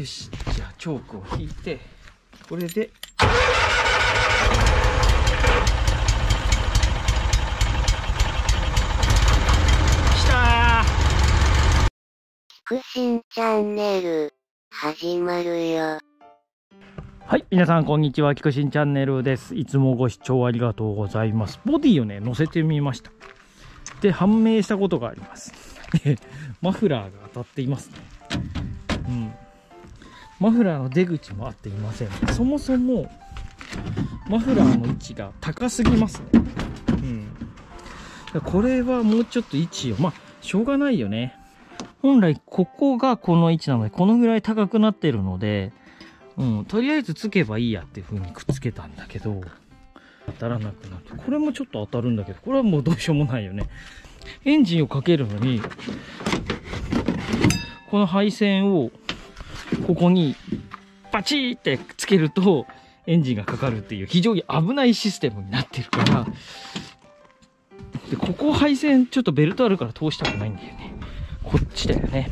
よし、じゃあチョークを引いて、これでキクシンチャンネル始まるよ。はい、皆さんこんにちは。キクシンチャンネルです。いつもご視聴ありがとうございます。ボディをね乗せてみました。で判明したことがあります。マフラーが当たっていますね。マフラーの出口も合っていません。そもそもマフラーの位置が高すぎますね。これはもうちょっと位置を、しょうがないよね。本来ここがこの位置なので、このぐらい高くなってるので、とりあえずつけばいいやっていう風にくっつけたんだけど、当たらなくなる。これもちょっと当たるんだけど、これはもうどうしようもないよね。エンジンをかけるのに、この配線をここにバチーってつけるとエンジンがかかるっていう非常に危ないシステムになってるから、でここ配線ちょっとベルトあるから通したくないんだよね。こっちだよね。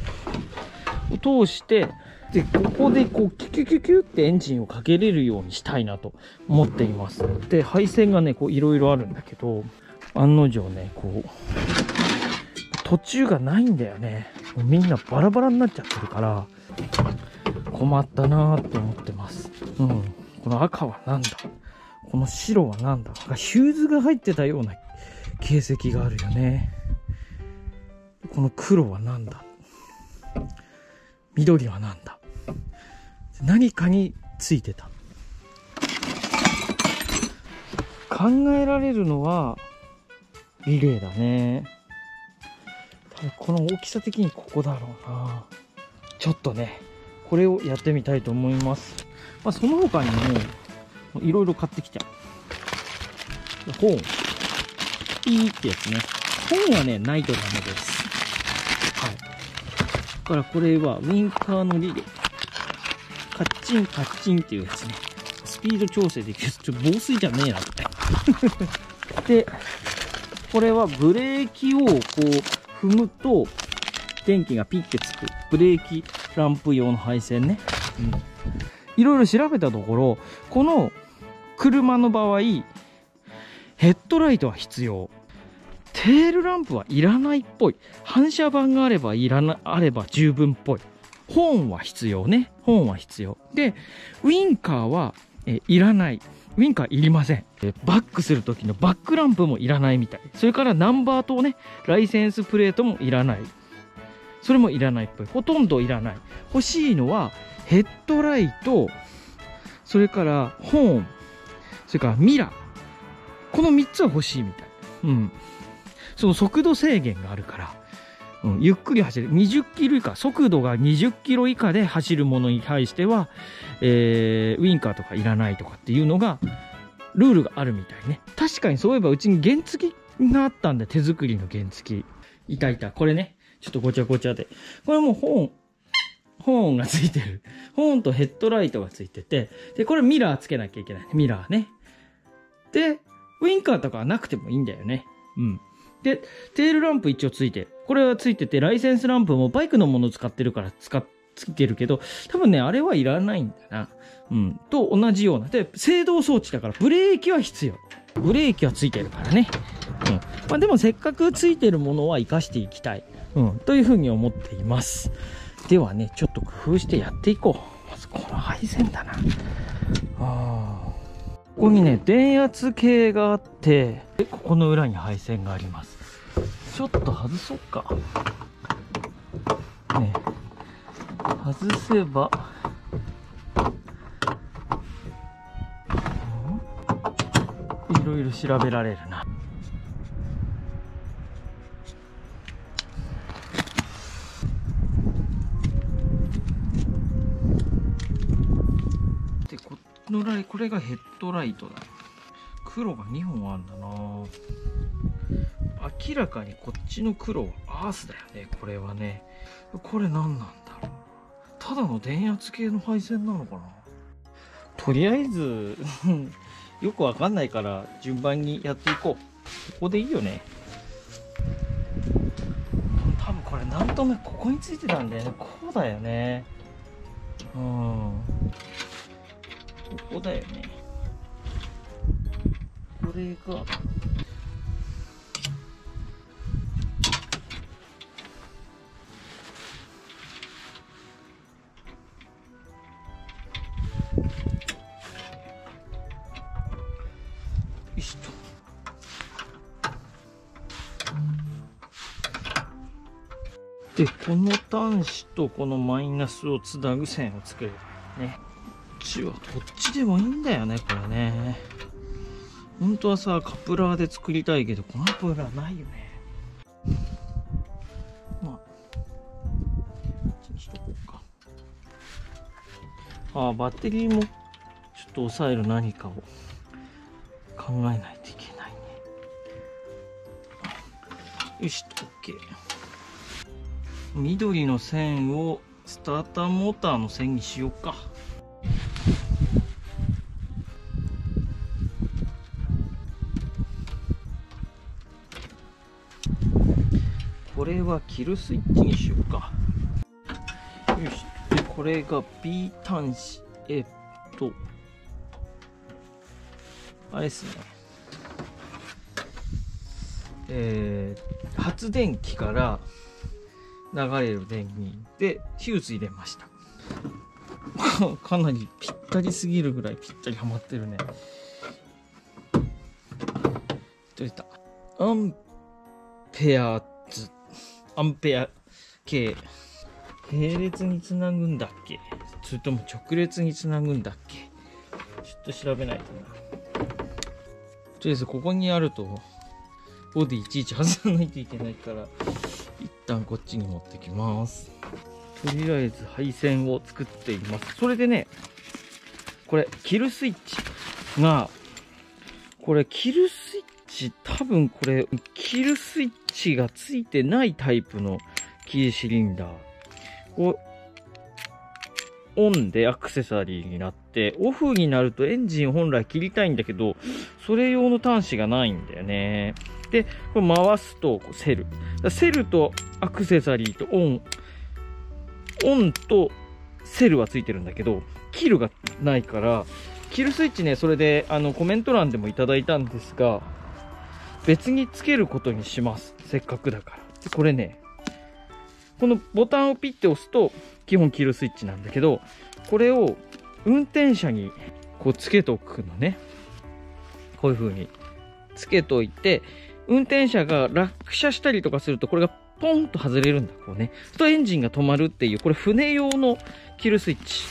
通して、でここでこうキュキュキュキュってエンジンをかけれるようにしたいなと思っています。で配線がねこういろいろあるんだけど、案の定ねこう途中がないんだよね。もうみんなバラバラになっちゃってるから困ったなーって思ってます。この赤はなんだ、この白はなんだ、ヒューズが入ってたような形跡があるよね。この黒はなんだ、緑はなんだ、何かについてた。考えられるのはリレーだね。多分この大きさ的にここだろうな。ちょっとねこれをやってみたいと思います。その他にもいろいろ買ってきちゃう。本ピーってやつね。本はねないとダメです。だからこれはウィンカーのリレー、カッチンカッチンっていうやつね。スピード調整できる。防水じゃねえなってでこれはブレーキをこう踏むと電気がピッてつくブレーキランプ用の配線ね。いろいろ調べたところ、この車の場合ヘッドライトは必要、テールランプはいらないっぽい、反射板があれば十分っぽい、ホーンは必要ね。ホーンは必要で、ウィンカーはいらない。ウィンカーいりません。バックする時のバックランプもいらないみたい。それからナンバーとねライセンスプレートもいらない。それもいらないっぽい。ほとんどいらない。欲しいのはヘッドライト、それからホーン、それからミラー、この3つは欲しいみたい。その速度制限があるから、ゆっくり走る20キロ以下、速度が20キロ以下で走るものに対しては、ウィンカーとかいらないとかっていうのがルールがあるみたいね。確かにそういえばうちに原付があったんで、手作りの原付いたこれね、ちょっとごちゃごちゃで、これもホーンがついてる。ホーンとヘッドライトがついてて、でこれミラーつけなきゃいけない。ミラーね。でウィンカーとかはなくてもいいんだよね。でテールランプ一応ついてる。これはついてて、ライセンスランプもバイクのものを使ってるからついてるけど、多分ねあれはいらないんだな。と同じような。で制動装置だからブレーキは必要。ブレーキはついてるからね。でもせっかくついてるものは生かしていきたい、というふうに思っています。ではねちょっと工夫してやっていこう。まずこの配線だな。ここにね電圧計があって、ここの裏に配線があります。ちょっと外そうかね。外せばいろいろ調べられるな。でこれがヘッドライトだ。黒が2本あるんだな。明らかにこっちの黒はアースだよね。これはね、これ何なんだろう。ただの電圧計の配線なのかな。とりあえずよくわかんないから順番にやっていこう。ここでいいよね。多分これなんとなくここについてたんだよね。こうだよね。ここだよね。これがよいしょと。でこの端子とこのマイナスをつなぐ線を作ればね。こっちはこっちでもいいんだよね、これね。本当はさ、カプラーで作りたいけど、このカプラーないよね。まあ、こっちにしとこうか。バッテリーもちょっと抑える何かを考えないといけないね。よし、OK。緑の線をスターターモーターの線にしようか。これはキルスイッチにしようか。よし。でこれが B 端子。あれですね。発電機から流れる電源でフューズ入れました。かなりぴったりすぎるぐらいぴったりはまってるね。取れた。アンペア系。並列につなぐんだっけ、それとも直列につなぐんだっけ、ちょっと調べないとな。とりあえずここにあるとボディいちいち外さないといけないから、一旦こっちに持ってきます。とりあえず配線を作っています。それでね、これキルスイッチが、多分これキルスイッチがついてないタイプのキーシリンダー。オンでアクセサリーになって、オフになるとエンジン本来切りたいんだけど、それ用の端子がないんだよね。で、これ回すとセル。セルとアクセサリーとオンとセルはついてるんだけど、キルがないから、キルスイッチね、それでコメント欄でもいただいたんですが、別につけることにします。せっかくだから。で、これね、このボタンをピッて押すと基本キルスイッチなんだけど、これを運転者にこうつけとくのね。こういう風につけといて、運転者が落車したりとかするとこれがポンと外れるんだ。こうね。そうするとエンジンが止まるっていう、これ船用のキルスイッチ。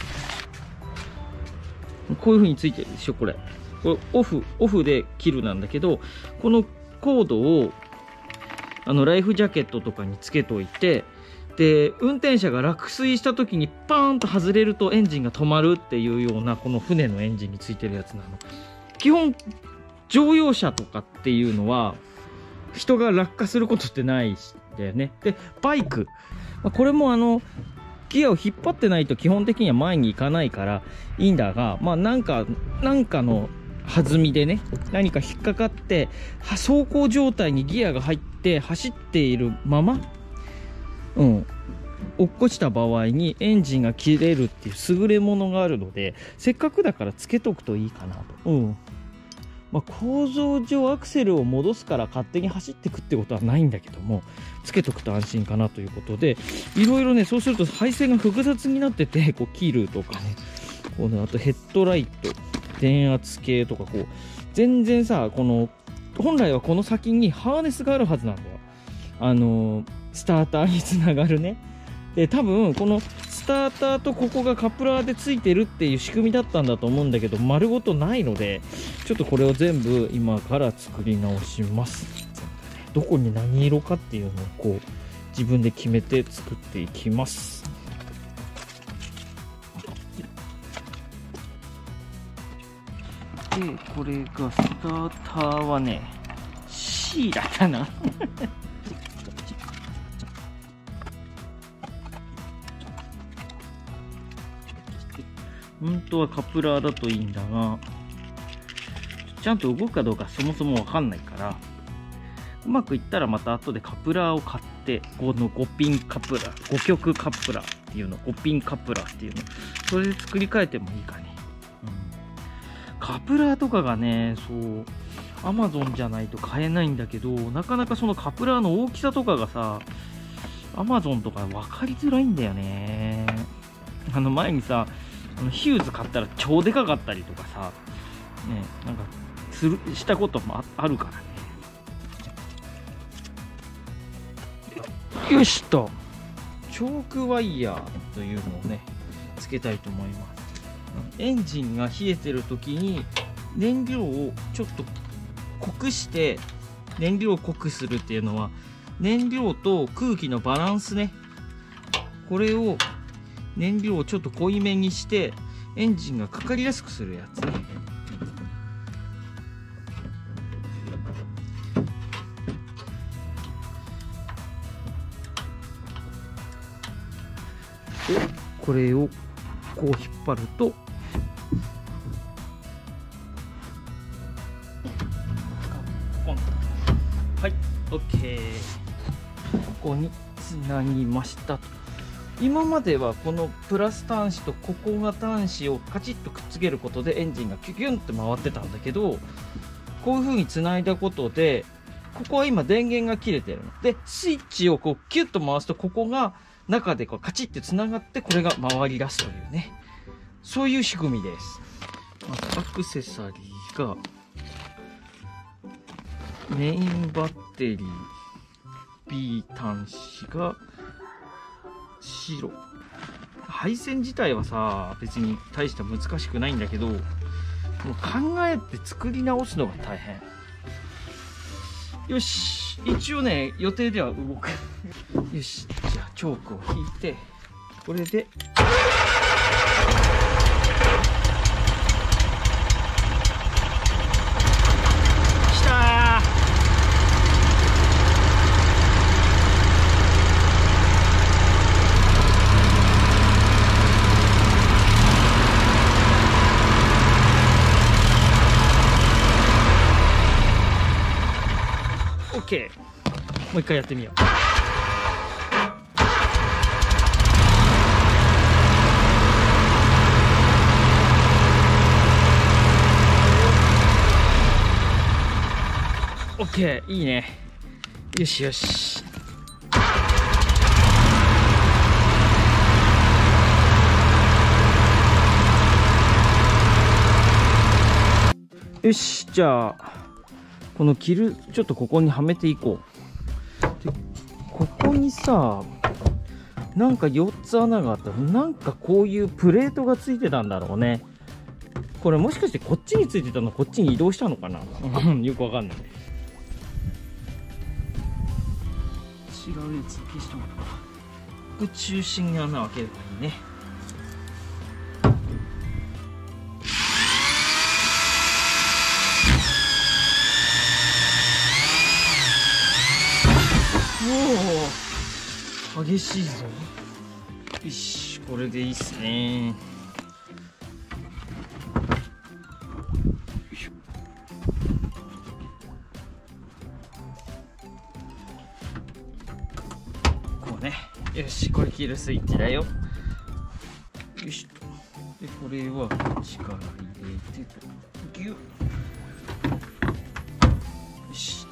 こういう風についてるでしょ、これ。これオフでキルなんだけど、このコードをライフジャケットとかにつけといて、で運転者が落水した時にパーンと外れるとエンジンが止まるっていうような、この船のエンジンについてるやつなの。基本乗用車とかっていうのは人が落下することってないんだよね。でバイク、これもギアを引っ張ってないと基本的には前に行かないからいいんだが、なんかの弾みでね、何か引っかかって走行状態にギアが入って走っているまま落っこちた場合にエンジンが切れるっていう優れものがあるので、せっかくだからつけとくといいかなと。構造上アクセルを戻すから勝手に走ってくってことはないんだけども、つけとくと安心かなということで、いろいろね、そうすると配線が複雑になってて、こうキルとかね、あとヘッドライト、電圧計とか、全然さ、本来はこの先にハーネスがあるはずなんだよ。スターターにつながるね。で多分このスターターとここがカプラーでついてるっていう仕組みだったんだと思うんだけど、丸ごとないので、ちょっとこれを全部今から作り直します。どこに何色かっていうのを自分で決めて作っていきます。でこれがスターターはね C だったな本当はカプラーだといいんだが、ちゃんと動くかどうかそもそもわかんないから、うまくいったらまた後でカプラーを買って、この5ピンカプラー、5極カプラーっていうの、5ピンカプラーっていうの、それで作り変えてもいいかね。カプラーとかがね、そう、アマゾンじゃないと買えないんだけど、なかなかそのカプラーの大きさとかがさ、アマゾンとか分かりづらいんだよね。前にさ、ヒューズ買ったら超でかかったりとかさ、ね、なんかしたこともあるからね。よしと、チョークワイヤーというのをね、つけたいと思います。エンジンが冷えてる時に燃料をちょっと濃くして、燃料を濃くするっていうのは、燃料と空気のバランスね、これを燃料をちょっと濃いめにしてエンジンがかかりやすくするやつね。でこれをこう引っ張ると、はい、OK。ここにつなぎましたと。今まではこのプラス端子とここが端子をカチッとくっつけることでエンジンがキュキュンって回ってたんだけど、こういう風につないだことで、ここは今電源が切れてるので、スイッチをこうキュッと回すと、ここが中でこうカチッてつながって、これが回り出すというね、そういう仕組みです。アクセサリーがメインバッテリー B 端子が白。配線自体はさ、別に大して難しくないんだけど、もう考えて作り直すのが大変。よし、一応ね、予定では動く。よし、じゃあチョークを引いて、これでOK。もう一回やってみよう。OK、いいね。よしよし。よし、じゃあこのキルちょっとここにはめていこう。でここにさ、なんか4つ穴があったら、なんかこういうプレートがついてたんだろうね。これもしかしてこっちについてたの、こっちに移動したのかな。よくわかんない。違うやつ消したのかな。ここ中心に穴を開ければいいね。おお、激しいぞ。よし、これでいいっすね。こうね。よし、これキルスイッチだよ。よしと。で、これは力入れてギュッ。よしと。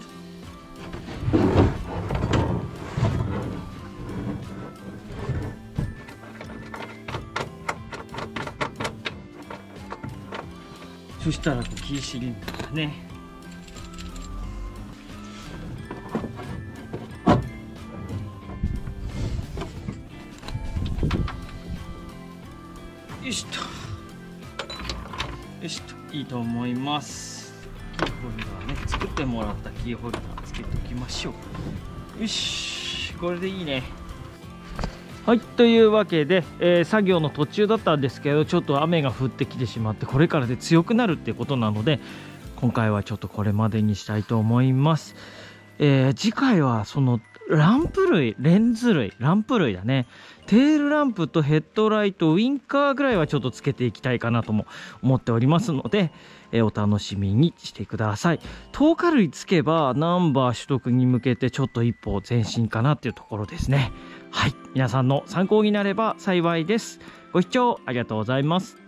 そしたらキーシリンダーだね。よしと。よしと、いいと思います。キーホルダーね、作ってもらったキーホルダーつけておきましょう。よし、これでいいね。はい、というわけで、作業の途中だったんですけど、ちょっと雨が降ってきてしまって、これからで強くなるってことなので、今回はちょっとこれまでにしたいと思います。次回はそのランプ類、レンズ類、ランプ類だね。テールランプとヘッドライト、ウィンカーぐらいはちょっとつけていきたいかなとも思っておりますので、お楽しみにしてください。透過類つけばナンバー取得に向けてちょっと一歩前進かなっていうところですね。はい。皆さんの参考になれば幸いです。ご視聴ありがとうございます。